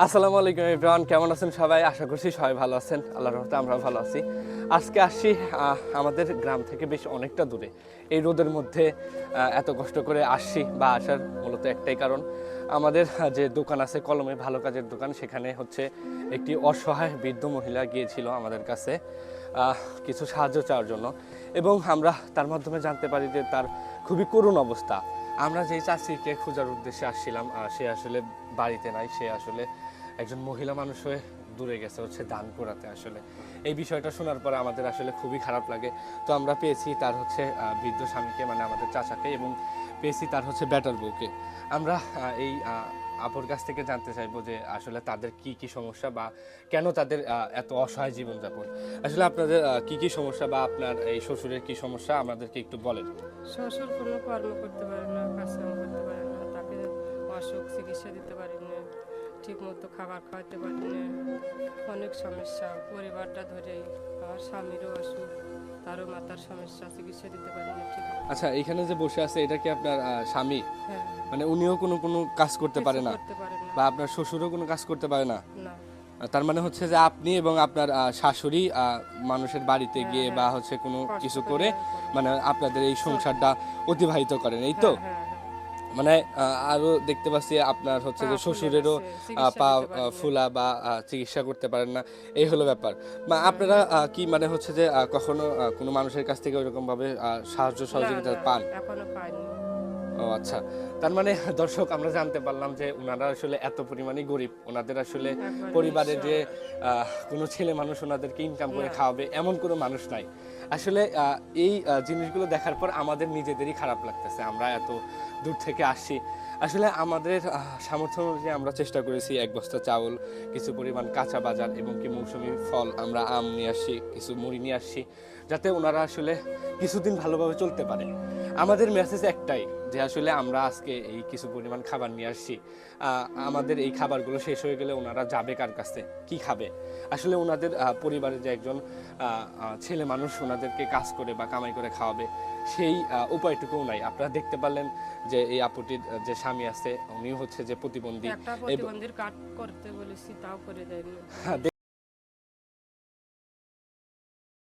আসসালামু আলাইকুম এভরিওয়ান, কেমন আছেন সবাই? আশা করছি সবাই ভালো আছেন। আল্লাহর রহমতে আমরা ভালো আছি। আজকে আসছি আমাদের গ্রাম থেকে বেশ অনেকটা দূরে। এই রোদের মধ্যে এত কষ্ট করে আসছি বা আসার মূলত একটাই কারণ, আমাদের যে দোকান আছে কলমে ভালো কাজের দোকান, সেখানে হচ্ছে একটি অসহায় বৃদ্ধ মহিলা গিয়েছিল আমাদের কাছে কিছু সাহায্য চাওয়ার জন্য, এবং আমরা তার মাধ্যমে জানতে পারি যে তার খুবই করুণ অবস্থা। আমরা যেই চাষিকে খোঁজার উদ্দেশ্যে আসছিলাম, সে আসলে বাড়িতে নাই। সে আসলে একজন মহিলা মানুষ হয়ে দূরে গেছে হচ্ছে দান করাতে। আসলে এই বিষয়টা শোনার পরে আমাদের আসলে খুবই খারাপ লাগে। তো আমরা পেয়েছি তার হচ্ছে বৃদ্ধ স্বামীকে, মানে আমাদের চাচাকে, এবং পেয়েছি তার হচ্ছে ব্যাটার বউকে। আমরা এই আপুর কাছ থেকে জানতে চাইবো যে আসলে তাদের কি কি সমস্যা বা কেন তাদের এত অসহায় জীবনযাপন। আসলে আপনাদের কি কি সমস্যা বা আপনার এই শ্বশুরের কি সমস্যা আমাদেরকে একটু বলেন। শ্বশুর কোনো কর্ম করতে পারে না, কাজকাম করতে পারে না, তাকে অসুখ চিকিৎসা দিতে পারি না, ঠিক মতো খাবার খাওয়াতে পারি না, অনেক সমস্যা পরিবারটা ধরেই। আমার স্বামীরও অসুখ, তারও মাথার সমস্যা, চিকিৎসা দিতে পারি না ঠিক মতো। আচ্ছা, এখানে যে বসে আছে এটা কি আপনার স্বামী? হ্যাঁ, মানে উনিও কোনো কোনো কাজ করতে কিছু পারে না, করতে পারে না। বা আপনার শ্বশুরও কোনো কাজ করতে পারে না? না। তার মানে হচ্ছে যে আপনি এবং আপনার শাশুড়ি মানুষের বাড়িতে হ্যাঁ, গিয়ে বা হ্যাঁ, হচ্ছে কোনো কষ্ট কিছু করে করে করি। মানে আপনাদের এই চল। সংসারটা অতিবাহিত করেন, এই তো? হ্যাঁ, হ্যাঁ, হ্যাঁ। মানে আরো দেখতে পাচ্ছি আপনার হচ্ছে পা যে ফুলে শ্বশুরেরও গেছে, চিকিৎসা পা দিতে পারি না। ফুলা বা চিকিৎসা করতে পারেন না, এই হলো ব্যাপার। বা হ্যাঁ, আপনারা কি মানে হচ্ছে যে কখনো কোনো মানুষের কাছ থেকে ওইরকম ভাবে সাহায্য না, সহযোগিতা না, পান? এখনো পাইনি। ও আচ্ছা, তার মানে দর্শক আমরা জানতে পারলাম যে ওনারা আসলে এত পরিমাণে গরিব, ওনাদের আসলে একবার পরিবারে নিঃস্ব। যে কোনো ছেলে মানুষ ওনাদেরকে ইনকাম করে না। খাওয়াবে এমন কোনো মানুষ নাই। আসলে এই জিনিসগুলো দেখার পর আমাদের নিজেদেরই খারাপ লাগতেছে। আমরা এত দূর থেকে আসছি, আসলে আমাদের সামর্থ্য অনুযায়ী আমরা চেষ্টা করেছি এক বস্তা চাউল, কিছু পরিমাণ কাঁচা বাজার এবং কি মৌসুমী ফল, আমরা আম নিয়ে আসছি, কিছু মুড়ি নিয়ে আসছি, যাতে ওনারা আসলে কিছুদিন ভালোভাবে চলতে পারে। আমাদের মেসেজ একটাই, যে আসলে আমরা আজকে এই কিছু পরিমাণ খাবার নিয়ে আসছি, আমাদের এই খাবারগুলো শেষ হয়ে গেলে ওনারা যাবে কার কাছে, কি খাবে? আসলে ওনাদের পরিবারে যে একজন ছেলে মানুষ ওনাদেরকে কাজ করে বা কামাই করে খাওয়াবে, সেই উপায়টুকুও নাই। আপনারা দেখতে পারলেন যে এই আপুটির যে স্বামী আছে উনিও হচ্ছে যে প্রতিবন্ধী। একটা প্রতিবন্ধীর কার্ড করতে বলেছি, তাও করে দেয়নি।